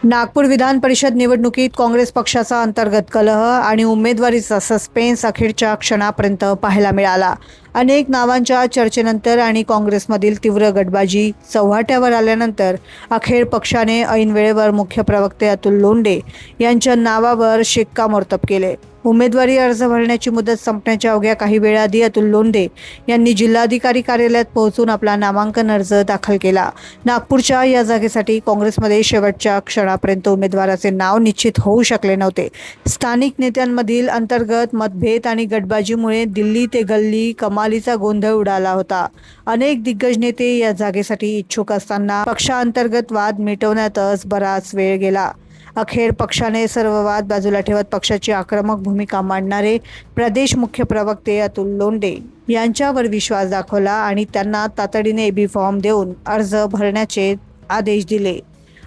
नागपूर विधान परिषद निवडणुकीत काँग्रेस पक्षाचा अंतर्गत कलह आणि उमेदवारीचा सस्पेन्स अखेरच्या क्षणापर्यंत पाहायला मिळाला। अनेक नावांच्या चर्चेनंतर आणि काँग्रेसमधील तीव्र गटबाजी चव्हाट्यावर आल्यानंतर अखेर पक्षाने ऐन वेळेवर मुख्य प्रवक्ते अतुल लोंढे यांच्या नावावर शिक्कामोर्तब केले। उमेदवारी अर्ज भरण्याची मुदत संपण्याच्या अवघ्या काही वेळाआधी अतुल लोंढे यांनी जिल्हाधिकारी कार्यालयात पोहोचून आपला नामांकन अर्ज दाखल केला। नागपूरच्या या जागेसाठी काँग्रेसमध्ये शेवटच्या क्षणापर्यंत उमेदवाराचे नाव निश्चित होऊ शकले नव्हते। स्थानिक नेत्यांमधील अंतर्गत मतभेद आणि गटबाजीमुळे दिल्ली ते गल्ली कमालीचा गोंधळ उडाला होता। अनेक दिग्गज नेते या जागेसाठी इच्छुक असताना पक्षांतर्गत वाद मिटवण्यातच बराच वेळ गेला। अखेर पक्षाने सर्व वाद बाजूला ठेवत पक्षाची आक्रमक भूमिका मांडणारे प्रदेश मुख्य प्रवक्ते अतुल लोंढे यांच्यावर विश्वास दाखवला आणि त्यांना तातडीने एबी फॉर्म देऊन अर्ज भरण्याचे आदेश दिले।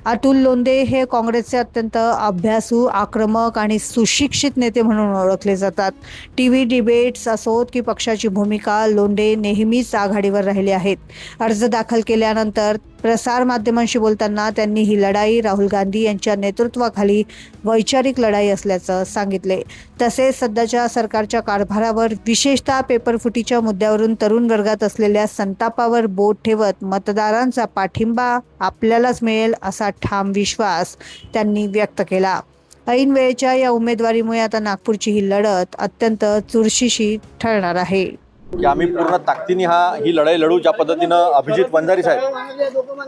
अतुल लोंढे हे काँग्रेसचे अत्यंत अभ्यासू, आक्रमक आणि सुशिक्षित नेते म्हणून ओळखले जातात। टीव्ही डिबेट्स असोत की पक्षाची भूमिका, लोंढे नेहमीच आघाडीवर राहिले आहेत। अर्ज दाखल केल्यानंतर प्रसार माध्यमांशी बोलताना त्यांनी ही लढाई राहुल गांधी यांच्या नेतृत्वाखाली वैचारिक लढाई असल्याचं सांगितले। तसेच सध्याच्या सरकारच्या कारभारावर, विशेषतः पेपरफुटीच्या मुद्द्यावरून तरुण वर्गात असलेल्या संतापावर बोट ठेवत मतदारांचा पाठिंबा आपल्यालाच मिळेल असा ठाम विश्वास त्यांनी व्यक्त केला। ऐन वेळेच्या या उमेदवारीमुळे आता नागपूरची ही लढत अत्यंत चुरशीची ठरणार आहे। की आम्ही पूर्ण ताकदीने ही लढाई लढू। ज्या पद्धतीनं अभिजित वंजारी साहेब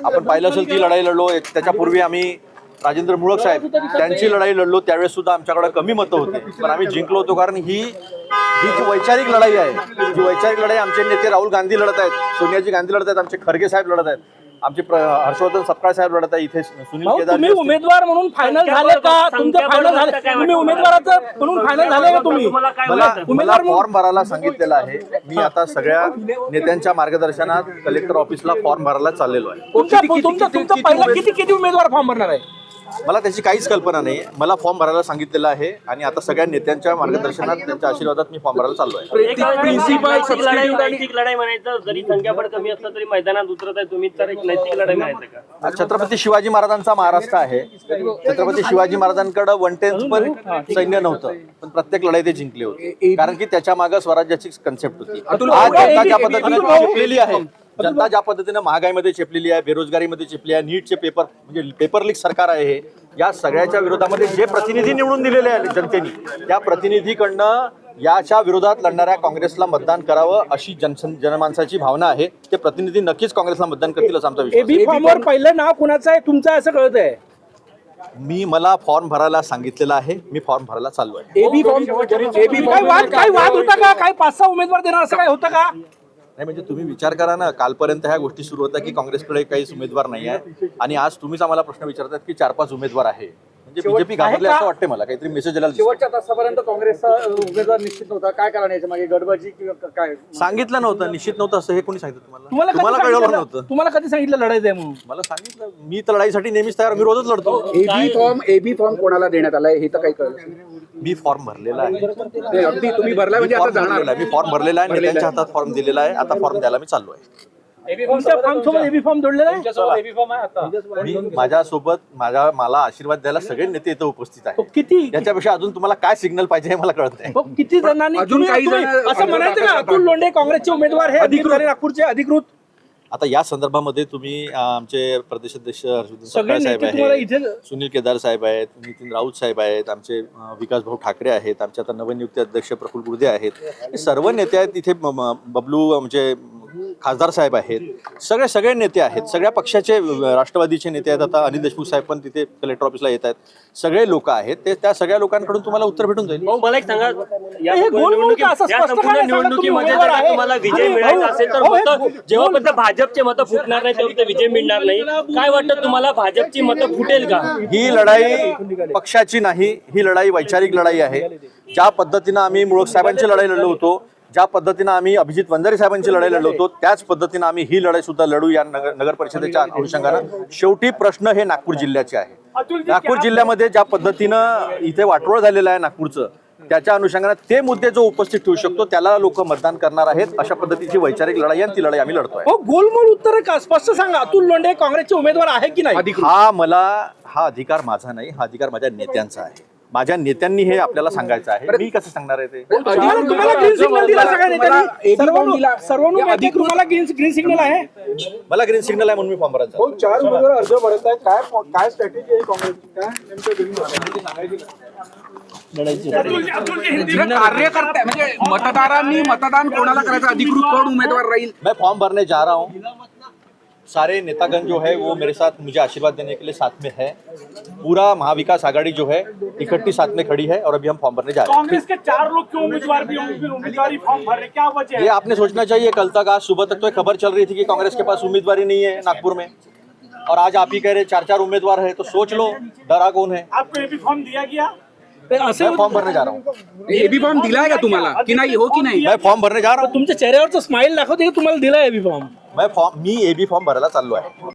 आपण पाहिलं असेल ती लढाई लढलो, त्याच्यापूर्वी आम्ही राजेंद्र मुळक साहेब त्यांची लढाई लढलो, त्यावेळेस सुद्धा आमच्याकडे कमी मतं होती, पण आम्ही जिंकलो होतो। कारण ही जी वैचारिक लढाई आहे, जी वैचारिक लढाई आमचे नेते राहुल गांधी लढत आहेत, सोनियाजी गांधी लढत आहेत, आमचे खरगे साहेब लढत आहेत, आमचे हर्षवर्धन सपकाळ साहेब लढत आहे, इथे सुनील केदार। तुम्ही उमेदवार म्हणून फायनल झाले का? तुमचं फायनल झाले? तुम्ही उमेदवाराचं म्हणून फायनल झाले का? तुम्ही मला फॉर्म भरायला सांगितलेला आहे। मी आता सगळ्या नेत्यांच्या मार्गदर्शनात कलेक्टर ऑफिसला फॉर्म भरायला चाललेलो आहे। तुमचा पहिला किती उमेदवार फॉर्म भरणार आहे? मला त्याची काहीच कल्पना नाही। मला फॉर्म भरायला सांगितलेलं आहे आणि आता सगळ्या नेत्यांच्या मार्गदर्शनात, त्यांच्या आशीर्वादात मी फॉर्म भरायला चाललो आहे। नैतिक लढाई म्हणायचं, जरी संख्याबळ कमी असलं तरी मैदानात उतरत आहे तुम्ही, तर एक नैतिक लढाई म्हणायचं का? छत्रपती शिवाजी महाराजांचा महाराष्ट्र आहे। छत्रपती शिवाजी महाराजांकडे 1/10 पण सैन्य नव्हतं, पण प्रत्येक लढाई ते जिंकले होते, कारण की त्याच्या मागे स्वराज्याची कन्सेप्ट होती। आज जनता ज्या पद्धतीने चेपलेली आहे, जनता ज्या पद्धतीने महागाईमध्ये चेपलेली आहे, बेरोजगारीमध्ये चेपली आहे, नीटचे पेपर म्हणजे पेपर लीक सरकार आहे हे, या सगळ्याच्या विरोधामध्ये जे प्रतिनिधी निवडून दिलेले आहेत जनतेने, त्या प्रतिनिधीकडनं याच्या विरोधात लढणाऱ्या काँग्रेसला मतदान करावं अशी जनमानसाची भावना आहे। ते प्रतिनिधी नक्कीच काँग्रेसला मतदान करतील असं आमचा विश्वास आहे। एबी फॉर्मवर पहिलं नाव कुणाचं आहे तुमचं असं कळत आहे? मला फॉर्म भरायला सांगितलेला आहे, मी फॉर्म भरायला चाललो आहे। एबी फॉर्म काय वाद होता का? काय 5-6 उमेदवार देणार असं काय होतं का? नाही, म्हणजे तुम्ही विचार करा ना, कालपर्यंत ह्या गोष्टी सुरू होत्या की काँग्रेसकडे काहीच उमेदवार नाही आहे, आणि आज तुम्हीच आम्हाला प्रश्न विचारतात की 4-5 उमेदवार आहे। म्हणजे बीजेपी घाबरले असं वाटते मला, काहीतरी मेसेज आला। शेवटच्या तासापर्यंत काँग्रेसचा उमेदवार निश्चित नव्हता, काय कारण याच्या मागे गडबडी किंवा काय? सांगितलं नव्हतं, निश्चित नव्हतं असं हे कोणी सांगितलं तुम्हाला कळलं नव्हतं? तुम्हाला कधी सांगितलं लढायचं आहे म्हणून? मला सांगितलं, मी तर लढाईसाठी नेहमीच तयार, मी रोजच लढतो। एबी फॉर्म कोणाला देण्यात आलाय हे तर काही कळलं? मी फॉर्म भरलेला आहे। अगदी तुम्ही भरला म्हणजे आता जाणार? मी फॉर्म भरलेला आहे, नेत्यांच्या हातात फॉर्म दिलेला आहे, आता फॉर्म द्यायला मी चाललो आहे। तुमच्या फॉर्म सोबत एबी फॉर्म जोडलेला आहे? माझ्यासोबत मला आशीर्वाद द्यायला सगळे नेते इथे उपस्थित आहेत। किती? याच्यापेक्षा अजून तुम्हाला काय सिग्नल पाहिजे हे मला कळत नाही। किती जणांनी असं म्हणायचं का अतुल लोंढे काँग्रेसचे उमेदवार हे अधिकृत झाले नागपूरचे अधिकृत? आता या संदर्भामध्ये तुम्ही आमचे प्रदेशाध्यक्ष हर्षवर्धन सपकाळ साहेब आहेत, सुनील केदार साहेब आहेत, नितीन राऊत साहेब आहेत, आमचे विकास भाऊ ठाकरे आहेत, आमचे आता नवनियुक्त अध्यक्ष प्रफुल्ल गुर्दे आहेत, हे सर्व नेते आहेत। इथे बबलू आमचे खासदार साहेब आहेत, सगळे नेते आहेत, सगळ्या पक्षाचे राष्ट्रवादीचे नेते आहेत। आता अनिल देशमुख साहेब पण तिथे कलेक्टर ऑफिसला येत आहेत, सगळे लोक आहेत, ते त्या सगळ्या लोकांकडून तुम्हाला उत्तर भेटून जाईल। मला एक सांगा, या संपूर्ण निवडणुकीमध्ये जर का तुम्हाला विजय मिळायचा असेल तर फक्त जेव्हापर्यंत भाजपचे मतं फुटणार नाही तेव्हा विजय मिळणार नाही, काय वाटतं तुम्हाला? भाजपची मतं फुटेल का? ही लढाई पक्षाची नाही, ही लढाई वैचारिक लढाई आहे। ज्या पद्धतीनं आम्ही मुळक साहेबांची लढाई लढलो होतो, ज्या पद्धतीनं आम्ही अभिजित वंजारी साहेबांची लढाई लढलो होतो, त्याच पद्धतीनं आम्ही ही लढाई सुद्धा लढू या नगर परिषदेच्या अनुषंगानं। शेवटी प्रश्न हे नागपूर जिल्ह्याचे आहे। नागपूर जिल्ह्यामध्ये ज्या पद्धतीनं इथे वाटोळ झालेलं आहे नागपूरचं, त्याच्या अनुषंगाने ते मुद्दे जो उपस्थित ठेवू शकतो त्याला लोक मतदान करणार आहेत. अशा पद्धतीची वैचारिक लढाई आणि ती लढाई आम्ही लढतोय. हो, गोलमोल उत्तर का स्पष्ट सांगा. अतुल लोंढे काँग्रेसचे उमेदवार आहे की नाही? हा अधिकार माझा नाही, हा अधिकार माझ्या नेत्यांचा आहे. माझ्या नेत्यांनी हे आपल्याला सांगायचं आहे. मी कसं सांगणार आहे ते? तुम्हाला ग्रीन सिग्नल दिला सगळ्या नेत्यांनी, सर्वांनी अधिक तुम्हाला ग्रीन सिग्नल आहे. मला ग्रीन सिग्नल आहे म्हणून मी फॉर्म भरायचा. 4 उमेदवार अर्ज भरत आहेत. काय स्ट्रॅटेजी आहे काँग्रेसची? काय नेमकं कार्यकर्ते म्हणजे मतदारांनी मतदान कोणाला करायचं, अधिकृत कोण उमेदवार राहील? मैं फॉर्म भरने जा रहा हूँ. सारे नेतागण जो है वो मेरे साथ मुझे आशीर्वाद देने के लिए साथ में है. पूरा महाविकास आघाड़ी जो है इकट्ठी साथ में खड़ी है और अभी हम फॉर्म भरने जा रहे हैं. कांग्रेस के 4 लोग क्यों उम्मीदवार भी होंगे, फिर उम्मीदवारी फॉर्म भर रहे, क्या वजह है? ये आपने सोचना चाहिए. कल तक, आज सुबह तक तो ये खबर चल रही थी कि कांग्रेस के पास उम्मीदवारी नहीं है नागपुर में, और आज आप ही कह रहे 4 उम्मीदवार है. तो सोच लो डरा कौन है. आपको ये भी फॉर्म दिया गया? मैं फॉर्म भरने जा रहा हूँ. एबी फॉर्म दिलाय का तुम्हाला की नाही, हो की नाही? मैं फॉर्म भरने जा रहा हूँ. तुमच्या चेहऱ्यावरचं स्माइल दाखवते की तुम्हाला दिलाय एबी फॉर्म. मी एबी फॉर्म भरायला चाललो आहे.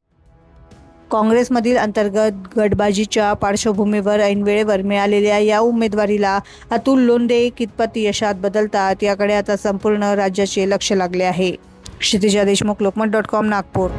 काँग्रेसमधील अंतर्गत गटबाजीच्या पार्श्वभूमीवर ऐनवेळेवर मिळालेल्या या उमेदवारीला अतुल लोंढे कितपत यशात बदलतात याकडे आता संपूर्ण राज्याचे लक्ष लागले आहे. क्षितिजा देशमुख, लोकमत.com, नागपूर.